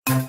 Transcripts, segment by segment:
Thanks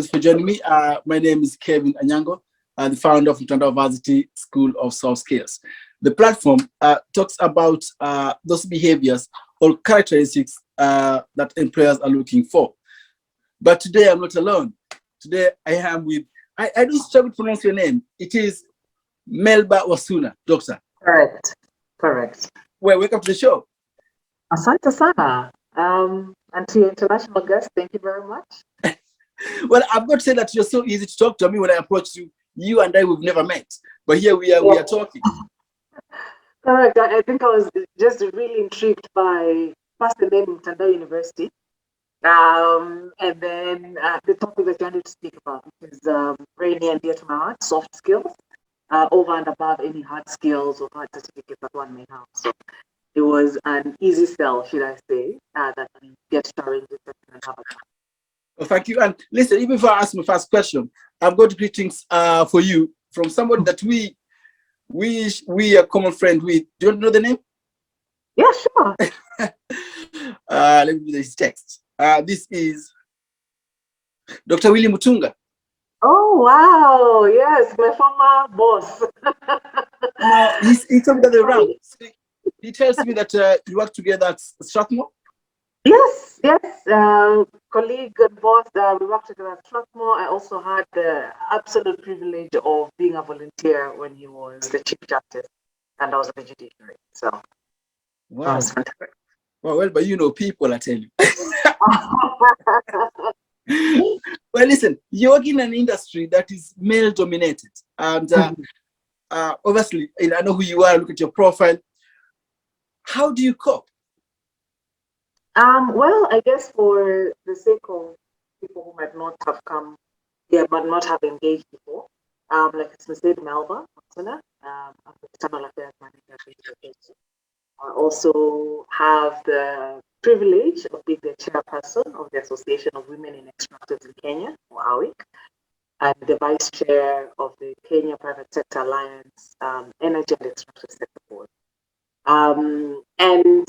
for joining me. My name is Kevin Anyango, the founder of Dr.Wasunna School of Soft Skills. The platform talks about those behaviors or characteristics that employers are looking for. But today I'm not alone. Today I am with, I do struggle to pronounce your name. It is Melba Wasunna, doctor. Correct. Correct. Well, welcome to the show. Asante sana. And to your international guest, thank you very much. Well, I've got to say that you're so easy to talk to. Me when I approach you, you and I we've never met, but here we are talking. Correct. I think I was just really intrigued by first the name Mtandao University, and then the topic that you wanted to speak about, which is very near and dear to my heart: soft skills, over and above any hard skills or hard certificates that one may have. So it was an easy sell, should I say, that we get to arrange this and have a chat. Well, thank you. And listen, even before I ask my first question, I've got greetings for you from somebody that we are common friend with. Do you know the name? Yeah, sure. Let me do this text. This is Dr. Willie Mutunga. Oh, wow. Yes, my former boss. He told me that around. He tells me that you work together at Strathmore. Yes. Colleague and boss, we worked together at Strathmore. I also had the absolute privilege of being a volunteer when he was the Chief Justice and I was the judiciary. So, wow. Well, but you know people, I tell you. Well, listen, you work in an industry that is male dominated. And obviously, I know who you are, look at your profile. How do you cope? Well, I guess for the sake of people who might not have come here but not have engaged before, like it's Dr.Melba Wasunna, I'm the external affairs manager. I also have the privilege of being the chairperson of the Association of Women in Extractives in Kenya, or AWIC, and the vice chair of the Kenya Private Sector Alliance Energy and Extractive Sector Board. And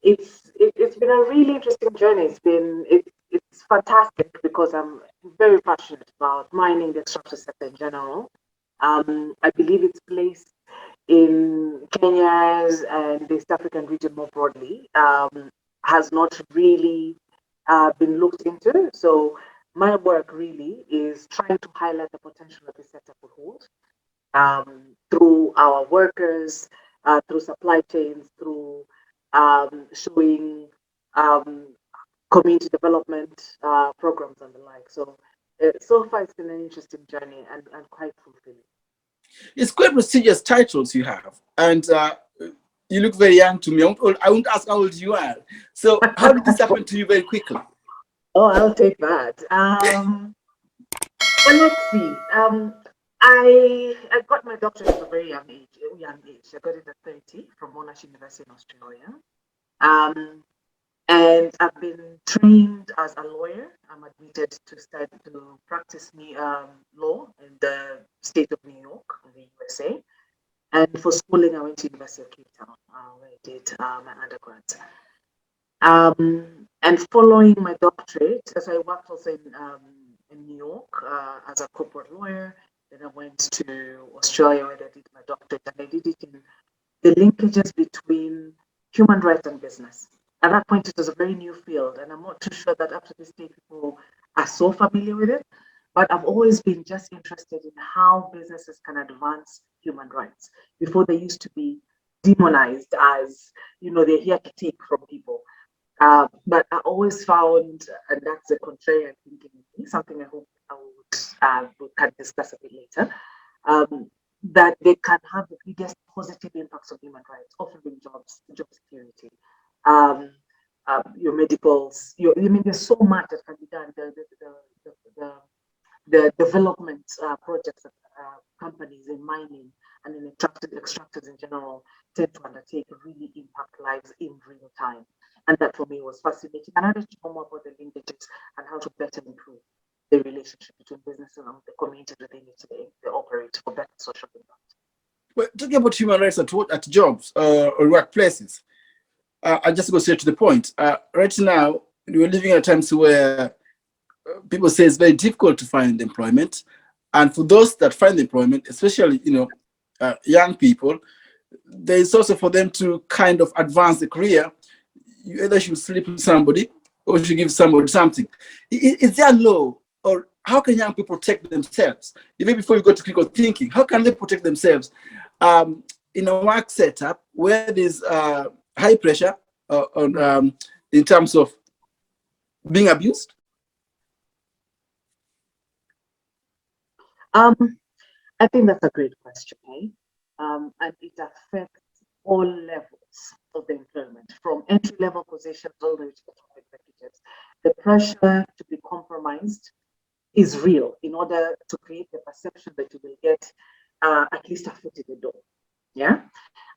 it's been a really interesting journey. It's fantastic because I'm very passionate about mining, the extractive sector in general. I believe its place in Kenya's and the East African region more broadly has not really been looked into. So my work really is trying to highlight the potential that the sector could hold through our workers, through supply chains, through showing community development programs and the like. So so far it's been an interesting journey and quite fulfilling. It's quite prestigious titles you have, and you look very young to me. I won't ask how old you are. So how did this happen to you very quickly? Oh, I'll take that. Well, let's see. I got my doctorate at a very young age. I got it at 30 from Monash University in Australia. And I've been trained as a lawyer. I'm admitted to practice law in the state of New York, in the USA. And for schooling, I went to University of Cape Town, where I did my undergrad. And following my doctorate, as I worked also in New York as a corporate lawyer, then I went to Australia where I did my doctorate, and I did it in the linkages between human rights and business. At that point, it was a very new field, and I'm not too sure that up to this day people are so familiar with it. But I've always been just interested in how businesses can advance human rights. Before they used to be demonized as, they're here to take from people. But I always found, and that's the contrarian thinking, something I hope we can discuss a bit later. that they can have the biggest positive impacts on human rights, offering jobs, job security, your medicals. I mean, there's so much that can be done. The development projects that companies in mining and in extractors in general tend to undertake really impact lives in real time. And that for me was fascinating. And I wanted to know more about the linkages and how to better improve the relationship between businesses and the communities within it they operate for better social impact. Well, talking about human rights at jobs or workplaces, I just go straight to the point. Right now, we're living at times where people say it's very difficult to find employment, and for those that find employment, especially young people, there is also for them to kind of advance the career. You either should sleep with somebody or you should give somebody something. Is there a law, or how can young people protect themselves? Even before you go to critical thinking, how can they protect themselves in a work setup where there's high pressure in terms of being abused? I think that's a great question, eh? And it affects all levels of the employment, from entry-level positions all the way to the top executives. The pressure to be compromised is real in order to create the perception that you will get at least a foot in the door. Yeah,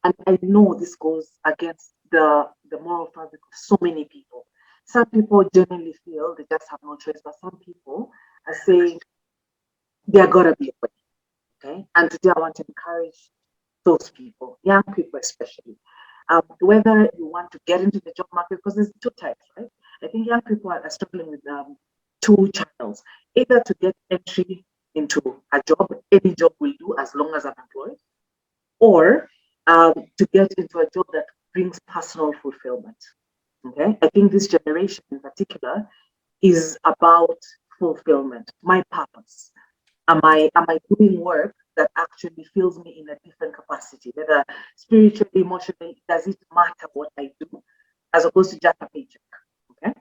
and I know this goes against the moral fabric of so many people. Some people genuinely feel they just have no choice, but some people are saying there gotta be a way. Okay, and today I want to encourage those people, young people especially, whether you want to get into the job market, because there's two types, right? I think young people are struggling with two channels: either to get entry into a job, any job will do as long as I'm employed, or to get into a job that brings personal fulfillment. Okay, I think this generation in particular is about fulfillment, my purpose. Am I doing work that actually fills me in a different capacity, whether spiritually, emotionally? Does it matter what I do, as opposed to just a paycheck? Okay,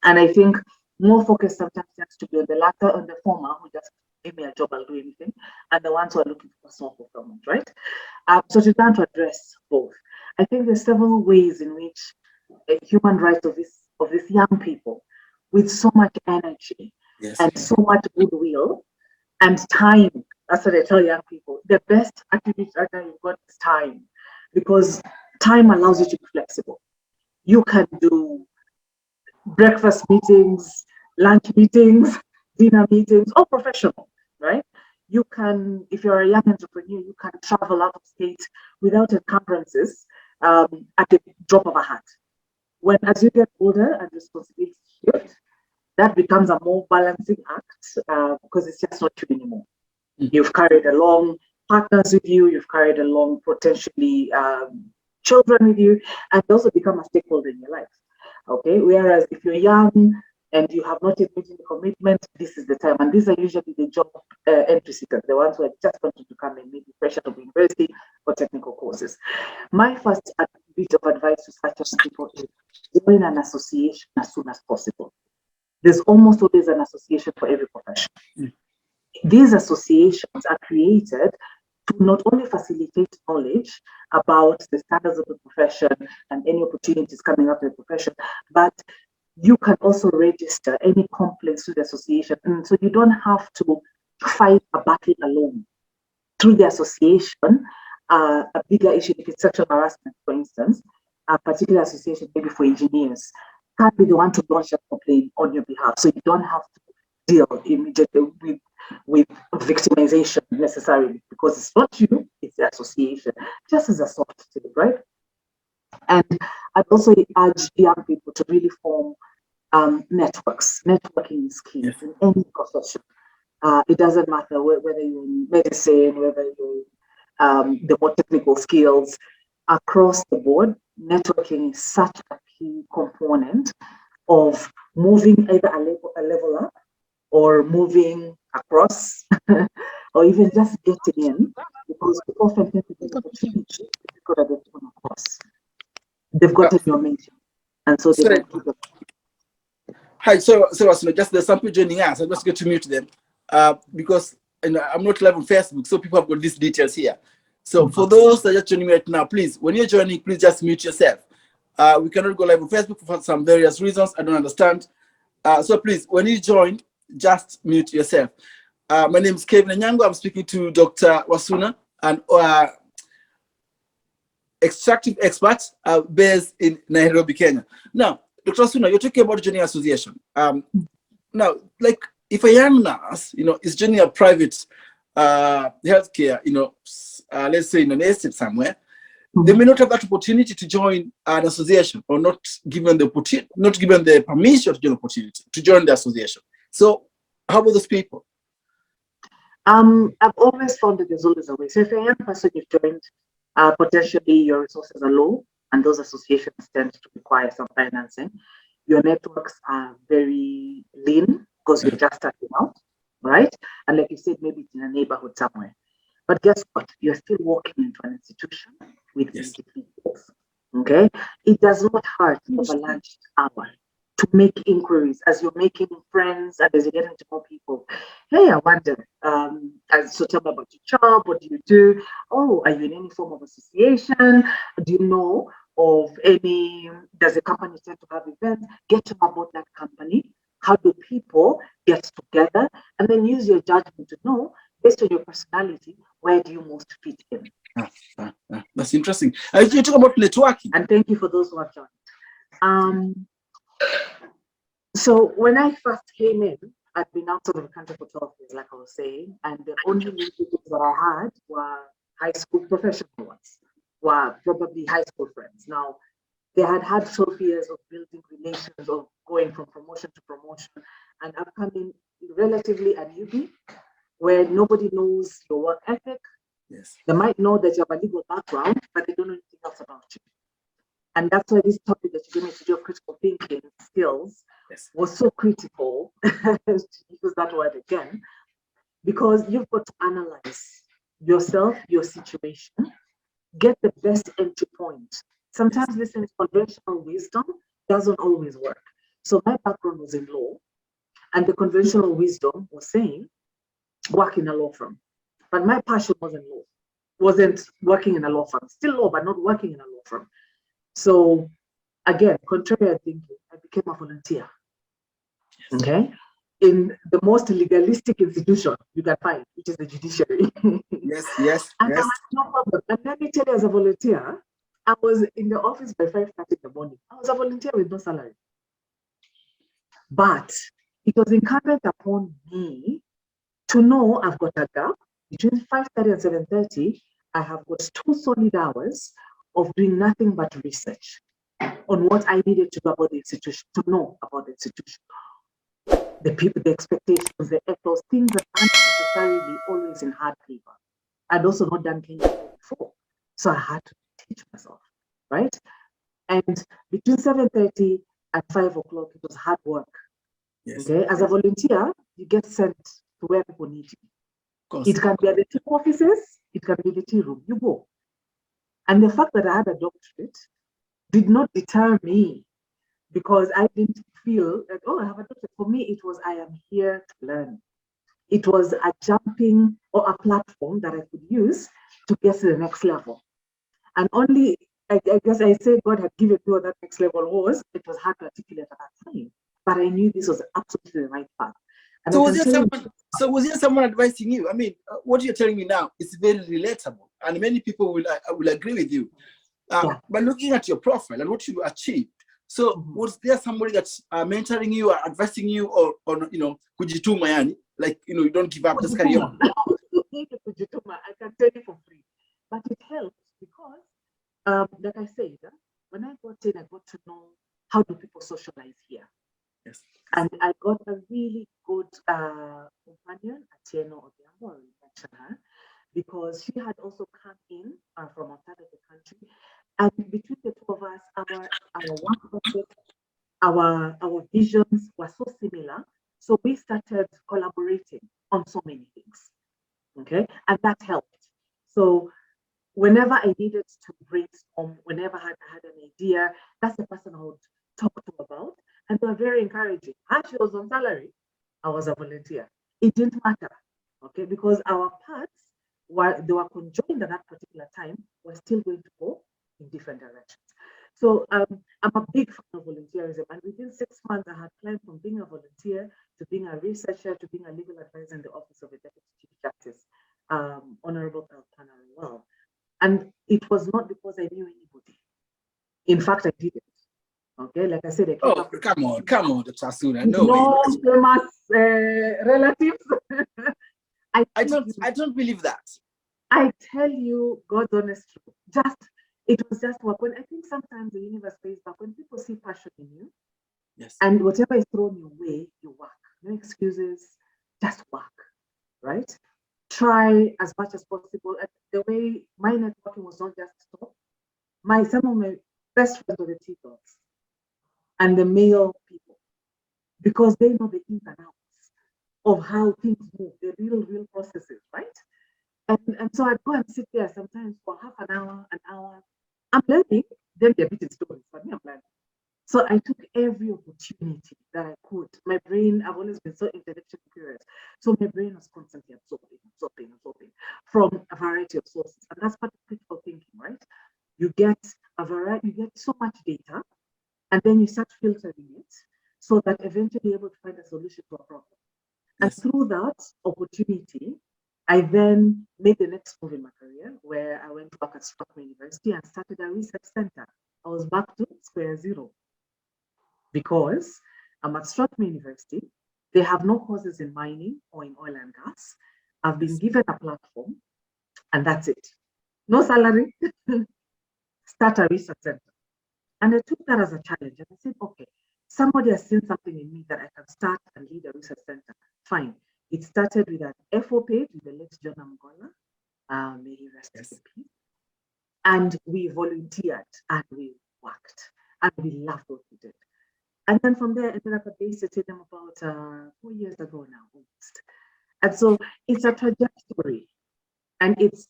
and I think more focus sometimes tends to be on the latter, on the former, who just give me a job, I'll do anything, and the ones who are looking for personal fulfillment, right? So to try to address both, I think there's several ways in which human rights of these young people with so much energy and so much goodwill and time. That's what I tell young people. The best attribute right now you've got is time, because time allows you to be flexible. You can do breakfast meetings, lunch meetings, dinner meetings, all professional, right? You can, if you're a young entrepreneur, you can travel out of state without encumbrances at the drop of a hat. When as you get older and responsibilities shift, that becomes a more balancing act because it's just not you anymore. You've carried along partners with you, you've carried along potentially children with you, and they also become a stakeholder in your life. Okay, whereas if you're young and you have not yet made any commitment, this is the time. And these are usually the job entry seekers, the ones who are just wanting to come and maybe fresh out of university or technical courses. My first bit of advice to such people is join an association as soon as possible. There's almost always an association for every profession. These associations are created to not only facilitate knowledge about the standards of the profession and any opportunities coming up in the profession, but you can also register any complaints to the association. And so you don't have to fight a battle alone. Through the association, a bigger issue, if it's sexual harassment, for instance, a particular association, maybe for engineers, can't be the one to launch a complaint on your behalf. So you don't have to deal immediately with victimization necessarily, because it's not you, it's the association, just as a soft tip, right? And I'd also urge young people to really form networks. Networking is key in any profession. It doesn't matter whether you're in medicine, whether you're the more technical skills, across the board. Networking is such a key component of moving either a level up or moving across or even just getting in, because people often tend to get opportunity because they're getting across. They've gotten your mention, and so they might keep it. Hi, so just there's some people joining us. I'm just going to mute them because and I'm not live on Facebook, so people have got these details here. So for those that are just joining me right now, please, when you're joining, please just mute yourself. We cannot go live on Facebook for some various reasons. I don't understand. So please, when you join, just mute yourself. My name is Kevin Anyango. I'm speaking to Dr. Wasunna, an extractive expert based in Nairobi, Kenya. Now, Dr. Wasunna, you're talking about joining association. Now, like if a young nurse, is joining a private healthcare, let's say in an estate somewhere, they may not have that opportunity to join an association, or not given the opportunity, not given the permission to join the opportunity to join the association. So, how about those people? I've always found that there's always a way. So if a young person you've joined, potentially your resources are low, and those associations tend to require some financing. Your networks are very lean because you're just starting out, right? And like you said, maybe it's in a neighborhood somewhere. But guess what? You're still walking into an institution with individuals. Okay? It does not hurt to have a lunch hour to make inquiries as you're making friends and as you're getting to know people. Hey, I wonder, so tell me about your job. What do you do? Oh, are you in any form of association? Do you know of any, does the company tend to have events? Get to know about that company. How do people get together? And then use your judgment to know, based on your personality, where do you most fit in? That's interesting. You talk about networking. And thank you for those who have joined. So when I first came in, I'd been outside of the country for 12 years, like I was saying, and the only linkages that I had were high school professional ones, were probably high school friends. Now, they had 12 years of building relations, of going from promotion to promotion, and I've come in relatively a newbie, where nobody knows your work ethic. Yes. They might know that you have a legal background, but they don't know anything else about you. And that's why this topic that you gave me to do critical thinking skills was so critical, to use that word again, because you've got to analyze yourself, your situation, get the best entry point. Sometimes listening to conventional wisdom doesn't always work. So my background was in law, and the conventional wisdom was saying, work in a law firm. But my passion wasn't working in a law firm. Still law, but not working in a law firm. So again, contrary thinking, I became a volunteer. Yes. Okay, in the most legalistic institution you can find, which is the judiciary. Yes. And I had no problem. And let me tell you, as a volunteer, I was in the office by 5:30 in the morning. I was a volunteer with no salary. But it was incumbent upon me to know I've got a gap between 5:30 and 7:30. I have got 2 solid hours of doing nothing but research on what I needed to do about the institution, to know about the institution, the people, the expectations, the ethos, things that aren't necessarily always in hard paper. I'd also not done Kenya before, so I had to teach myself, right? And between 7:30 and 5 o'clock, it was hard work. Yes. Okay, as a volunteer, you get sent to where people need you. It can be at the tea offices, it can be the tea room. You go. And the fact that I had a doctorate did not deter me, because I didn't feel that, oh, I have a doctorate. For me, it was, I am here to learn. It was a jumping or a platform that I could use to get to the next level. And only, I guess I say God had given me what that next level was. It was hard to articulate at that time, but I knew this was absolutely the right path. And so was there someone advising you? I mean, what you're telling me now is very relatable, and many people will agree with you. But looking at your profile and what you achieved, so was there somebody that's mentoring you or advising you, or kujituma yani, like, you don't give up, just carry on? Kujituma, I can tell you for free, but it helps because, like I said, when I got in, I got to know how do people socialize here. Yes. And I got a really good companion, Atieno Odhiambo, I will mention her, because she had also come in from outside of the country. And between the two of us, our work project, our visions were so similar. So we started collaborating on so many things. Okay, and that helped. So whenever I needed to brainstorm, whenever I had an idea, that's the person I would talk to about. And they were very encouraging. Actually, I was on salary. I was a volunteer. It didn't matter. okay? Because our paths, while they were conjoined at that particular time, were still going to go in different directions. So I'm a big fan of volunteerism, and within 6 months, I had climbed from being a volunteer to being a researcher to being a legal advisor in the Office of the Deputy Chief Justice, Honorable Kalpana well. And it was not because I knew anybody. In fact, I didn't. Okay, like I said, I came up with come on, Dr. Wasunna. No way. no famous relatives. I don't believe that. I tell you, God's honest truth. It was just work. When I think sometimes the universe pays back when people see passion in you, yes, and whatever is thrown your way, you work. No excuses, just work, right? Try as much as possible. And the way my networking was not just top. Some of my best friends were the T-dogs and the male people because they know the ins and outs of how things move, the real processes, right? And so I'd go and sit there sometimes for half an hour. I'm learning, then they're beating stories, but me, I'm learning. So I took every opportunity that I could. My brain, I've always been so intellectually curious. So my brain was constantly absorbing from a variety of sources. And that's part of critical thinking, right? You get you get so much data, and then you start filtering it so that eventually you're able to find a solution to a problem. And through that opportunity, I then made the next move in my career where I went to work at Strathmore University and started a research center. I was back to square zero because I'm at Strathmore University. They have no courses in mining or in oil and gas. I've been given a platform and that's it. No salary, start a research center. And I took that as a challenge and I said, okay, somebody has seen something in me that I can start and lead a research center. Fine. It started with an FO page with the late John Amgola, may he rest in peace. And we volunteered and we worked and we loved what we did. And then from there, I ended up at Bay City about 4 years ago now, almost. And so it's a trajectory and it's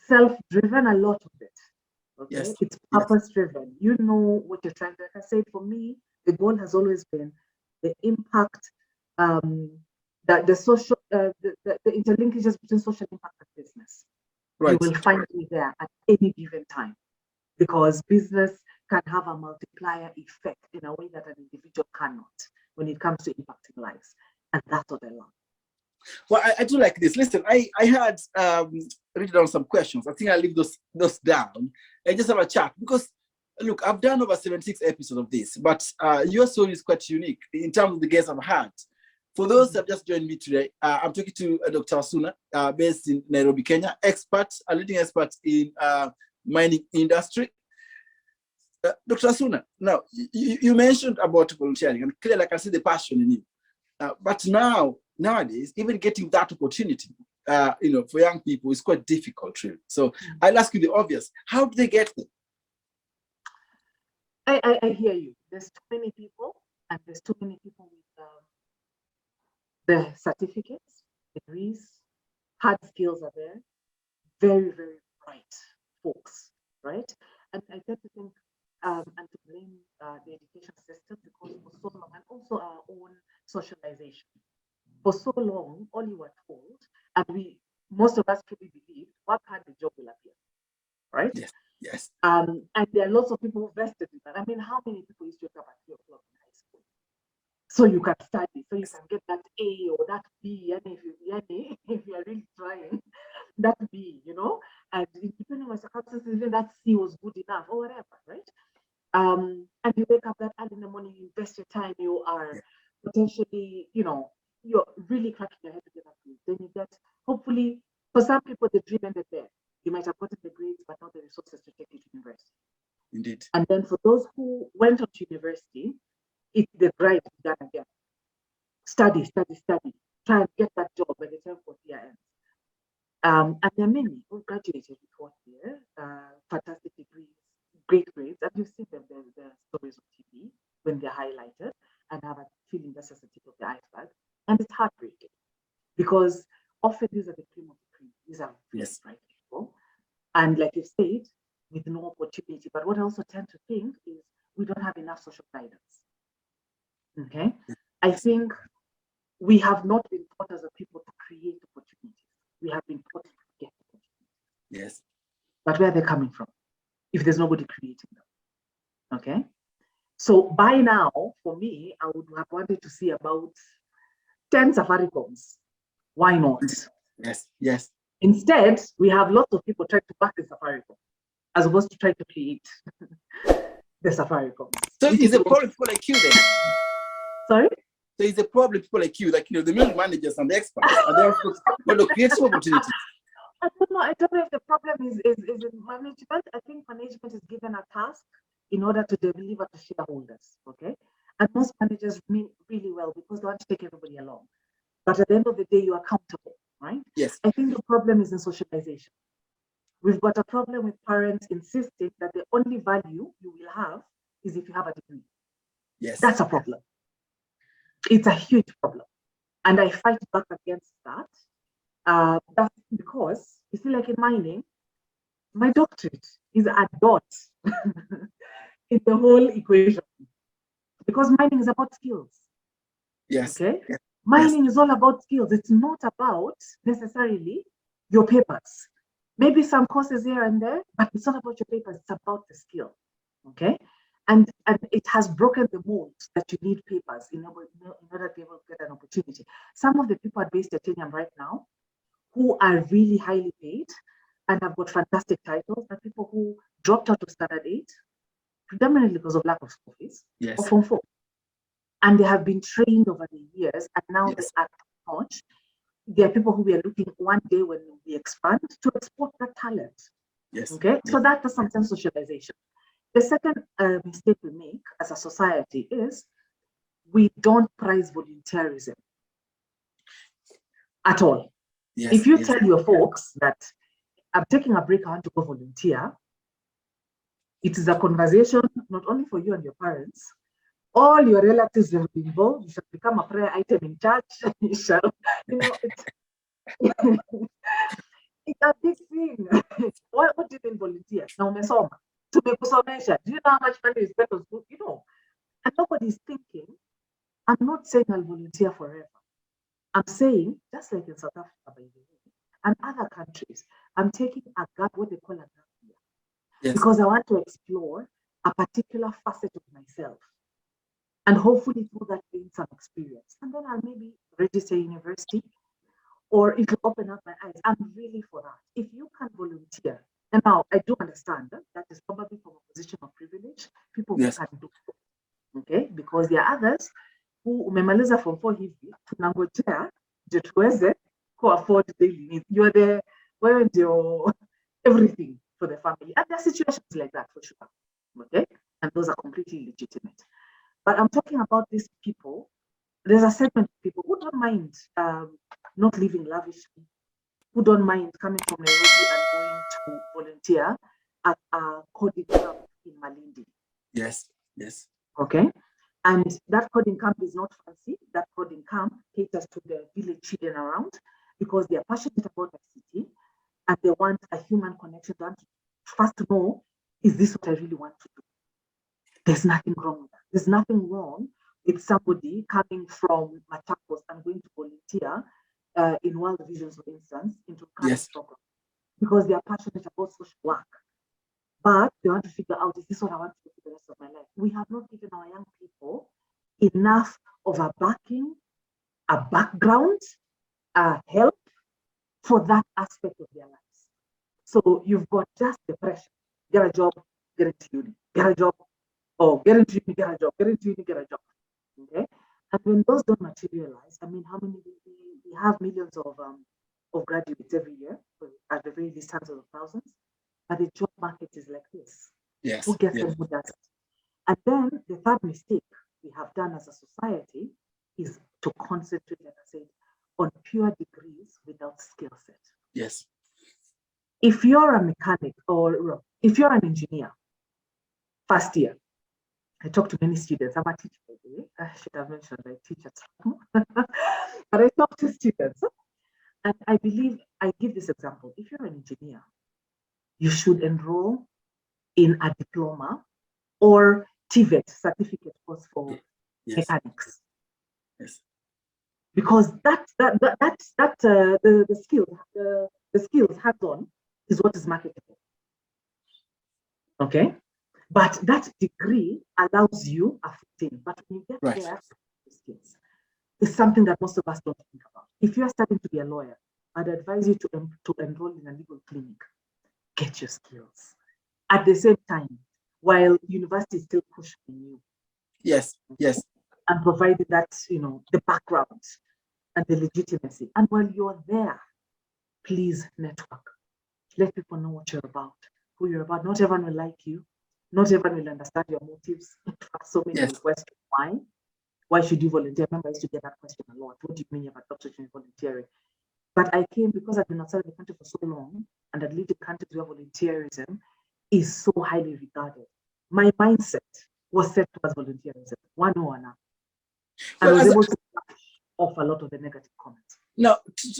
self-driven, a lot of it. Okay, yes, it's purpose-driven. You know what you're trying to. Like I said, for me, the goal has always been the impact, that the social, the interlinkages between social impact and business. right. You will find me there at any given time because business can have a multiplier effect in a way that an individual cannot when it comes to impacting lives, and that's what I love. Well, I do like this. Listen, I had written down some questions. I think I'll leave those down and just have a chat because, look, I've done over 76 episodes of this, but your story is quite unique in terms of the guests I've had. For those that have just joined me today, I'm talking to Dr. Wasunna, based in Nairobi, Kenya, a leading expert in mining industry. Dr. Wasunna, now, you mentioned about volunteering, and clearly I can see the passion in you. But nowadays, even getting that opportunity, for young people is quite difficult, really. So I'll ask you the obvious: how do they get there? I hear you. There's too many people, and there's too many people with the certificates, degrees, hard skills are there. Very, very bright folks, right? And I tend to think and to blame the education system because for so long, and also our own socialization. For so long, all you were told, and most of us truly believe, work hard, the job will appear, right? Yes. And there are lots of people vested in that. I mean, how many people used to wake up at 3 o'clock in high school? So you can study, so you can get that A or that B, and if you are really trying, that B, and depending on circumstances, even that C was good enough or whatever, right? And you wake up that early in the morning, you invest your time, you are potentially, you're really cracking your head to get up. Then you get, hopefully, for some people, the dream ended there. You might have gotten the grades, but not the resources to take you to university. Indeed. And then for those who went on to university, the grind began again. Study. Try and get that job by the time fourth year ends. And there are many who graduated with fourth year, fantastic degrees, great grades, and you see them, the stories on TV when they're highlighted, and have a feeling that's just the tip of the iceberg. And it's heartbreaking because often these are the cream of the cream. These are really bright people. And like you said, with no opportunity. But what I also tend to think is we don't have enough social guidance. Okay? I think we have not been taught as a people to create opportunities. We have been taught to get opportunities. Yes. But where are they coming from if there's nobody creating them? Okay. So by now, for me, I would have wanted to see about 10 Safaricoms. Why not? Yes, yes. Instead, we have lots of people trying to back the Safaricom as opposed to trying to create the Safaricom. So is a problem people like you then? Sorry? So it's a problem people like you, the middle managers and the experts, and they're going to create some opportunities. I don't know if the problem is in management. I think management is given a task in order to deliver to shareholders, okay? And most managers mean really well because they want to take everybody along. But at the end of the day, you're accountable, right? Yes. I think the problem is in socialization. We've got a problem with parents insisting that the only value you will have is if you have a degree. Yes. That's a problem. It's a huge problem. And I fight back against that. That's because, you see, like in mining, my doctorate is a dot in the whole equation. Because mining is about skills. Yes. Okay? Yes. Mining is all about skills. It's not about necessarily your papers. Maybe some courses here and there, but it's not about your papers. It's about the skill. Okay? And it has broken the mold that you need papers in order to be able to get an opportunity. Some of the people at Base Titanium right now who are really highly paid and have got fantastic titles are people who dropped out of Standard 8, predominantly because of lack of school fees, yes. or Form 4. And they have been trained over the years, and now yes. they are top notch. There are people who we are looking one day when we expand to export that talent. Yes. Okay, yes. so that is sometimes socialization. The second mistake we make as a society is we don't prize volunteerism at all. Yes. If you yes. tell your folks that I'm taking a break, I want to go volunteer, it is a conversation not only for you and your parents, all your relatives will be involved. You shall become a prayer item in church. You shall, it's it's a big thing. What do you mean volunteer? Now, mesoma. To make somation. Do you know how much money is spent on school? And nobody's thinking, I'm not saying I'll volunteer forever. I'm saying, just like in South Africa, by the way, and other countries, I'm taking a gap, what they call a gap year. Yes. Because I want to explore a particular facet of myself. And hopefully through that gain some experience. And then I'll maybe register university, or it'll open up my eyes. I'm really for that. If you can volunteer, and now I do understand that is probably from a position of privilege, people yes. who can do so. Okay, because there are others who umemaliza form 4 hivi tunangojea ndio tuweze ku afford daily needs. You're the wewe ndio everything for the family, and there are situations like that for sure. Okay, and those are completely legitimate. But I'm talking about these people. There's a segment of people who don't mind not living lavishly, who don't mind coming from Nairobi and going to volunteer at a coding camp in Malindi. Yes, yes. Okay. And that coding camp is not fancy. That coding camp caters to the village children around because they are passionate about ICT and they want a human connection. They want to first know, is this what I really want to do? There's nothing wrong with that. There's nothing wrong with somebody coming from Machakos and going to volunteer in World Visions, for instance, into yes. program because they are passionate about social work. But they want to figure out, is this what I want to do for the rest of my life? We have not given our young people enough of a backing, a background, help for that aspect of their lives. So you've got just the pressure. Get a job, get into uni. Get a job, oh, get into uni, get a job. Get into uni, get a job. Okay? And when those don't materialize, I mean, how many, we have millions of graduates every year, at the very least hundreds of thousands. But the job market is like this. Yes. Who gets yes. them, who doesn't? And then the third mistake we have done as a society is to concentrate, like I said, on pure degrees without skill set. Yes. If you're a mechanic or if you're an engineer, first year, I talk to many students. I'm a teacher, by the way. I should have mentioned I teach at Strathmore. But I talk to students. And I believe, I give this example. If you're an engineer, you should enroll in a diploma or TVET certificate course for yes. mechanics. Yes. because the skills hands-on is what is marketable. Okay, but that degree allows you a footing. But when you get Right. there, skills is something that most of us don't think about. If you are studying to be a lawyer, I'd advise you to enroll in a legal clinic. Get your skills. At the same time, while university is still pushing you. Yes, yes. And providing that, the background and the legitimacy. And while you're there, please network. Let people know what you're about, who you're about. Not everyone will like you. Not everyone will understand your motives. In fact, so many will question why. Why should you volunteer? Remember, I used to get that question a lot. What do you mean you're about volunteering? But I came because I've been outside the country for so long, and I'd lived in countries where volunteerism is so highly regarded. My mindset was set towards volunteerism, one or another. And I was able to off a lot of the negative comments. Now,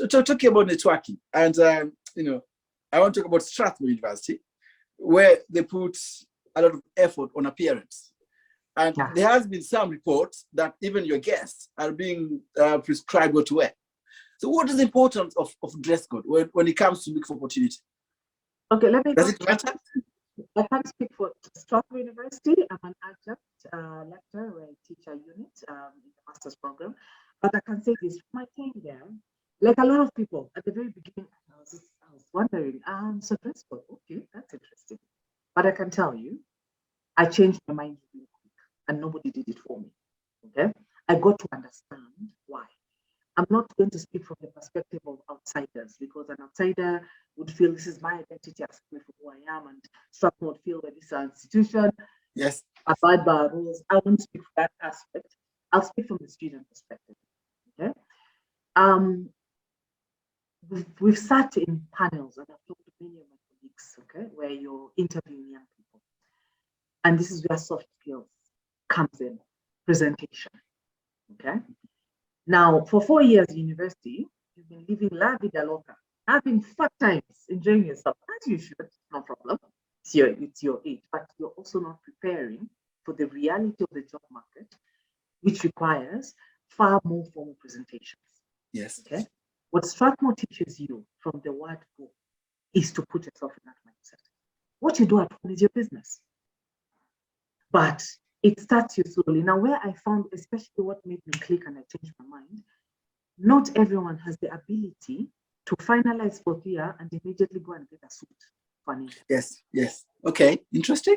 talking about networking, and I want to talk about Strathmore University, where they put a lot of effort on appearance. And there has been some reports that even your guests are being prescribed what to wear. So what is the importance of dress code when it comes to look for opportunity? Okay, let me. Does it matter? I can't speak for Strathmore University. I'm an adjunct lecturer where I teach a unit in the master's program. But I can say this, when I came there, like a lot of people at the very beginning, I was wondering, so dress code, okay, that's interesting. But I can tell you, I changed my mind really quick and nobody did it for me, okay? I got to understand why. I'm not going to speak from the perspective of outsiders because an outsider would feel this is my identity, I speak for who I am, and Strathmore would feel that this is an institution. Yes. Abide by rules. I won't speak from that aspect. I'll speak from the student perspective. Okay. We've sat in panels and I've talked to many of my colleagues, okay, where you're interviewing young people. And this is where soft skills comes in, presentation. Okay. Now, for 4 years in university, you've been living la vida loca, having fun times, enjoying yourself, as you should, no problem. It's your age, but you're also not preparing for the reality of the job market, which requires far more formal presentations. Yes. Okay. What Strathmore teaches you from the word go is to put yourself in that mindset. What you do at home is your business. But it starts you slowly. Now, where I found, especially what made me click and I changed my mind, not everyone has the ability to finalize 4th year and immediately go and get a suit for an interview. Yes, yes. Okay, interesting.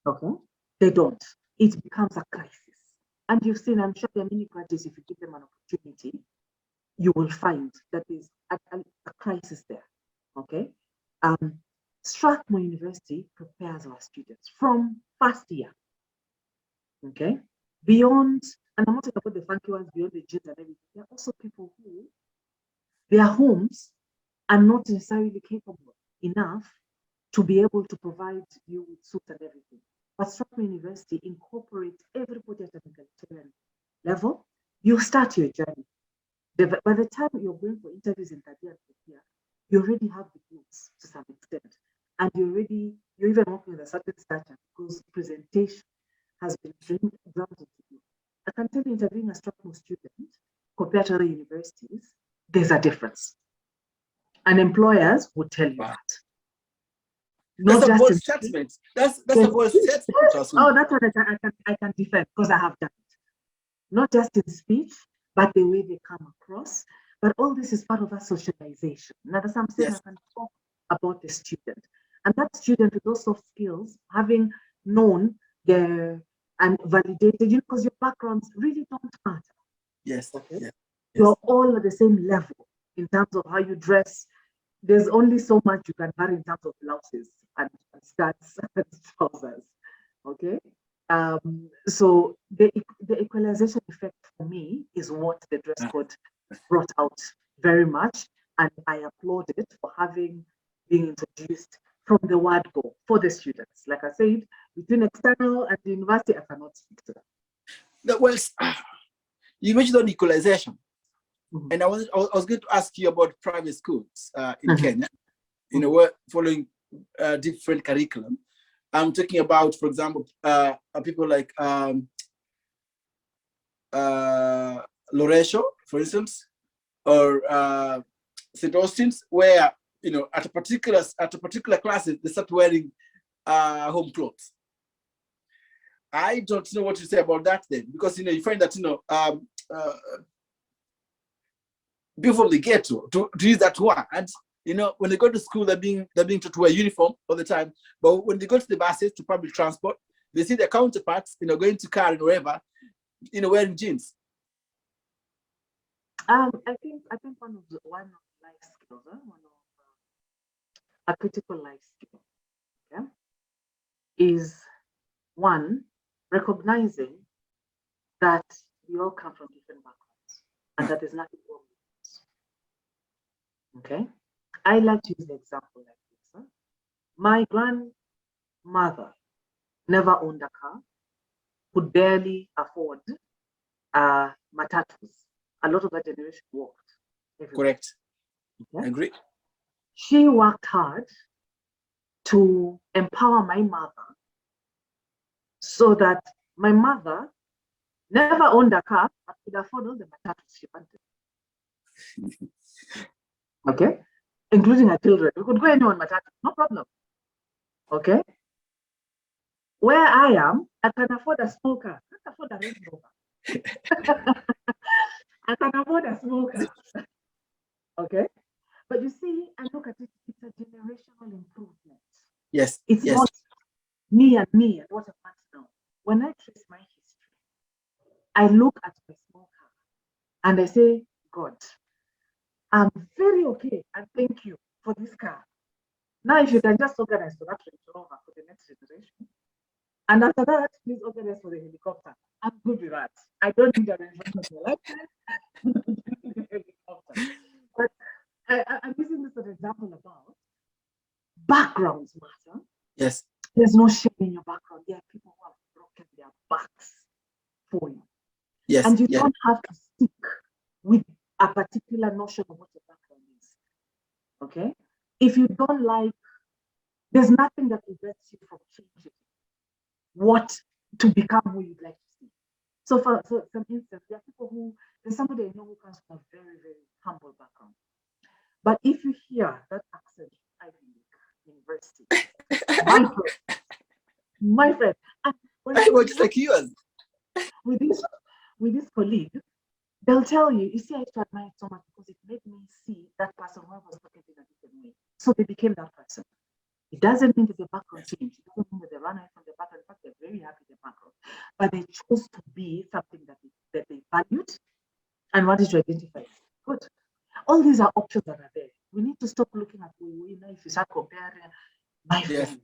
Okay. They don't. It becomes a crisis. And you've seen, I'm sure there are many graduates, if you give them an opportunity, you will find that there's a crisis there. Okay. Strathmore University prepares our students from first year. Okay. Beyond, and I'm not talking about the funky ones beyond the gyms and everything. There are also people who their homes are not necessarily capable enough to be able to provide you with suits and everything. But Strathmore University incorporates everybody at an egalitarian level. You start your journey. By the time you're going for interviews in 3rd year, you already have the goods to some extent. And you're even working with a certain stature because presentation has been granted to you. I can tell you, interviewing a Strathmore student compared to other universities, there's a difference. And employers would tell you that. Not that's a bold statement. That's a bold statement. Oh, that's what I can defend because I have done it. Not just in speech, but the way they come across. But all this is part of our socialization. Now, that's something I can talk about the student. And that student with those soft skills, having known and validated, because your backgrounds really don't matter. Yes. Okay. Yes. You're all at the same level in terms of how you dress. There's only so much you can vary in terms of blouses and skirts and trousers. Okay. So the equalization effect for me is what the dress code brought out very much, and I applaud it for having been introduced from the word go for the students. Like I said, between external and the university, I cannot speak to that. Well, you mentioned on equalization, and I was going to ask you about private schools in Kenya. We're following different curriculum. I'm talking about, for example, people like Loresho for instance, or St. Austen's, where at a particular classes they start wearing home clothes. I don't know what to say about that then, because you find that people from the ghetto to use that word. When they go to school, they're being taught to wear uniform all the time. But when they go to the buses, to public transport, they see their counterparts, going to car and wherever, wearing jeans. I think one of life skills, a critical life skill, okay, is one, recognizing that we all come from different backgrounds and that there's nothing wrong with us. Okay, I like to use an example like this. My grandmother never owned a car, could barely afford matatus. A lot of that generation walked everywhere. Correct. Okay? I agree. She worked hard to empower my mother so that my mother never owned a car, but could afford all the matatus she wanted. Okay? Including her children. We could go anywhere on matatus, no problem. Okay? Where I am, I can afford a small car. I can't afford a Range Rover. I can afford a small car. Okay? But you see, I look at it, it's a generational improvement. Yes. It's yes. not me and what I want now. When I trace my history, I look at my small car and I say, God, I'm very okay and thank you for this car. Now, if you can just organize for that Range Rover for the next generation, and after that, please organize for the helicopter. I'm good with that. I don't need a Range Rover in my lifetime. But I'm using this as an example about backgrounds matter. Yes. There's no shame in your background. There are people who have broken their backs for you. Yes. And you don't have to stick with a particular notion of what your background is. Okay? If you don't like, there's nothing that prevents you from changing what to become who you'd like to see. So for instance, there are people there's somebody I know who comes from a very, very humble background. But if you hear that accent, Ivy League University, my friend, I was just like yours. With this colleague, they'll tell you, see, I used to admire it so much because it made me see that person who was looking in a different way. So they became that person. It doesn't mean that the background changed. It doesn't mean that they ran away from the background. In fact, they're very happy with the background. But they chose to be something that they valued and wanted to identify. Good. All these are options that are there. We need to stop looking at if you start comparing, my friend,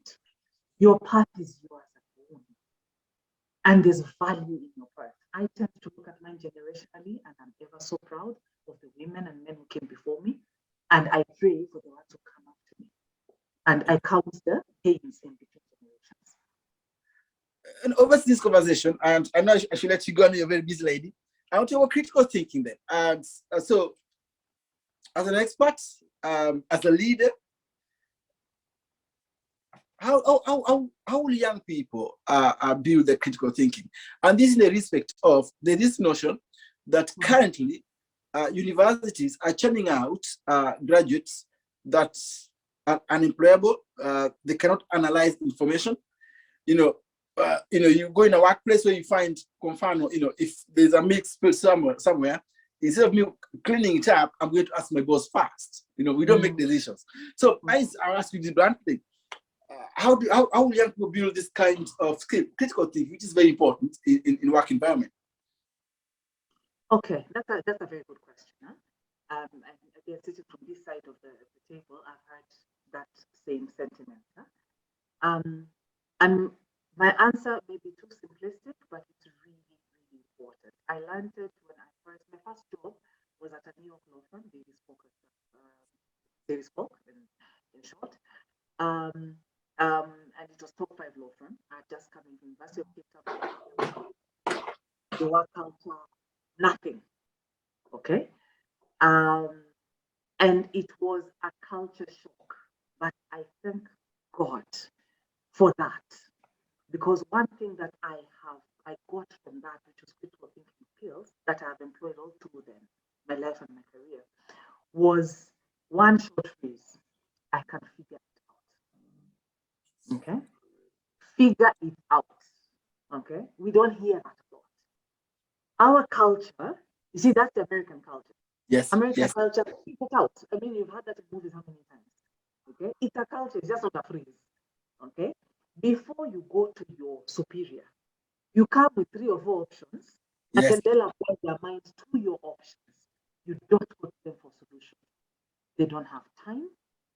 your path is yours alone. And there's value in your path. I tend to look at mine generationally, and I'm ever so proud of the women and men who came before me. And I pray for the ones who come after me. And I count the gains in between generations. And over this conversation, and I know I should let you go, and you're a very busy lady. I want to talk critical thinking then. And so, as an expert, as a leader, how will young people build their critical thinking? And this is in the respect of this notion that currently universities are churning out graduates that are unemployable. They cannot analyze information. You go in a workplace where you find confirm, if there's a milk spill somewhere, instead of me cleaning it up, I'm going to ask my boss first. We don't make decisions. So I'll ask you this bluntly. How will young people build this kind of skill, critical thinking, which is very important in work environment? Okay, that's a very good question. And again, sitting from this side of the table, I've heard that same sentiment. And my answer may be too simplistic, but it's really, really important. I learned it when my first job was at a New York law firm, Davis Polk in short. And it was top 5 law firm. I had just come in from University of Cape Town. The work culture, nothing. Okay. And it was a culture shock. But I thank God for that. Because one thing that I got from that, which was critical thinking skills that I have employed all through them, my life and my career was one short phrase: I can figure it out. Okay, figure it out. Okay, we don't hear that a lot. Our culture, you see, that's the American culture. Yes, American yes, culture, figure it out. I mean, you've heard that in movies how many times? Okay, it's a culture, it's just not a phrase. Okay, before you go to your superior, you come with 3 or 4 options, and yes, then they'll apply their minds to your options. You don't go to them for solutions. They don't have time.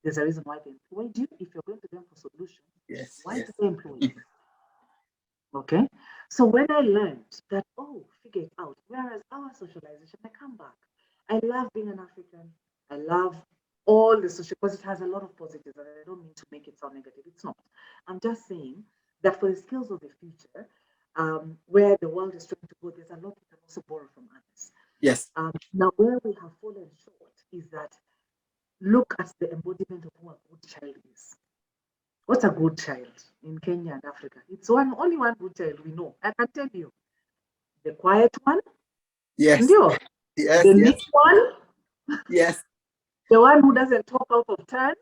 There's a reason why they employed you. If you're going to them for solutions, yes, why yes. do they employ you? Okay. So when I learned that, oh, figure it out, whereas our socialization, I come back. I love being an African. I love all the social, because it has a lot of positives, and I don't mean to make it sound negative. It's not. I'm just saying that for the skills of the future, where the world is trying to go, there's a lot we can also borrow from others. Yes, Now, where we have fallen short is that look at the embodiment of who a good child is. What's a good child in Kenya and Africa? It's only one good child we know. I can tell you. The quiet one, yes, ndio. yes, The yes, neat one, yes, the one who doesn't talk out of turn,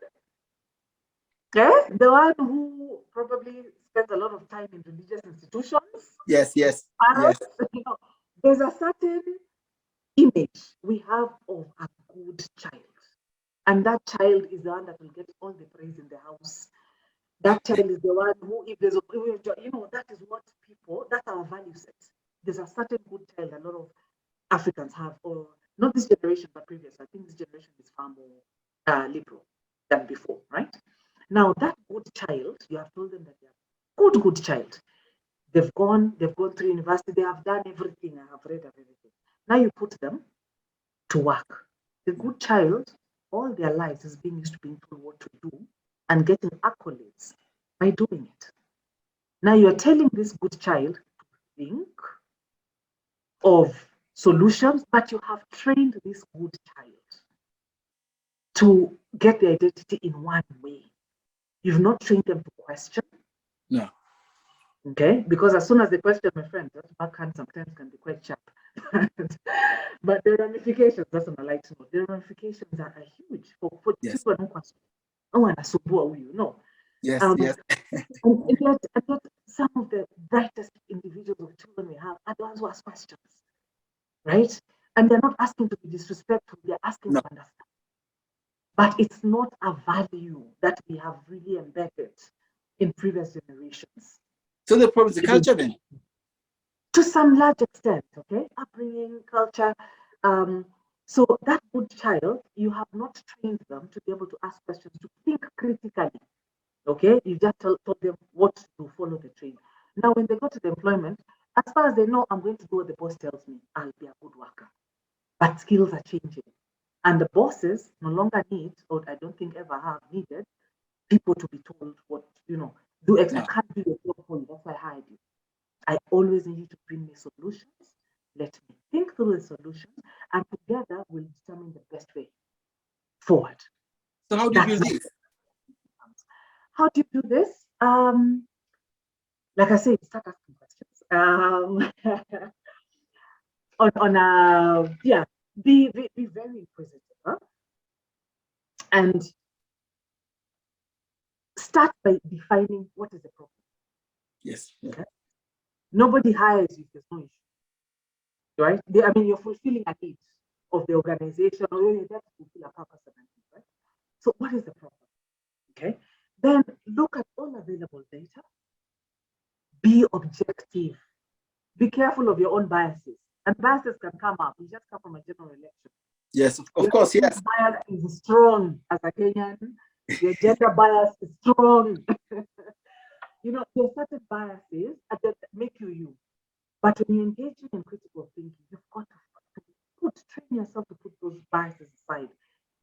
the one who probably spends a lot of time in religious institutions, yes, yes, yes, parents, there's a certain image we have of a good child. And that child is the one that will get all the praise in the house. That child is the one who, if there's a, that is what people, that's our value set. There's a certain good child a lot of Africans have, or not this generation, but previous. I think this generation is far more liberal than before, right? Now, that good child, you have told them that they're good child. They've gone through university, they have done everything, I have read of everything. Now you put them to work. The good child, all their lives is being used to being told what to do and getting accolades by doing it. Now you're telling this good child to think of solutions, but you have trained this good child to get the identity in one way. You've not trained them to question. no, Okay, because as soon as they question, my friend, that backhand sometimes can be quite sharp. But the ramifications, that's what I like to know. The ramifications are huge for yes, children who question. Oh, and Asubu, you know. yes, Um, yes, and yet, some of the brightest individuals of children we have are the ones who ask questions, right? And they're not asking to be disrespectful, they're asking no. to understand. But it's not a value that we have really embedded in previous generations. So the problem is the culture then? To some large extent, okay? Upbringing, culture. So that good child, you have not trained them to be able to ask questions, to think critically, okay? You just told them what to follow the train. Now, when they go to the employment, as far as they know, I'm going to do what the boss tells me, I'll be a good worker. But skills are changing. And the bosses no longer need, or I don't think ever have needed, people to be told what, do X. I No. can't do your job for you. That's why I hired you. I always need you to bring me solutions. Let me think through the solutions, and together we'll determine the best way forward. So how do you That's build this? how do you do this? Like I said, start asking questions. Yeah, be very inquisitive, huh? And start by defining what is the problem. Yes. Okay? Nobody hires you if there's no issue, right? I mean, you're fulfilling a need of the organization, or you're there to fulfill a purpose and a need, right? So, what is the problem? Okay. Then look at all available data. Be objective. Be careful of your own biases. And biases can come up. You just come from a general election. Yes, of Your course, ethnic yes. bias is strong as a Kenyan. Your gender bias is strong. There's certain biases that make you. But when you're engaging in critical thinking, you've got to train yourself to put those biases aside.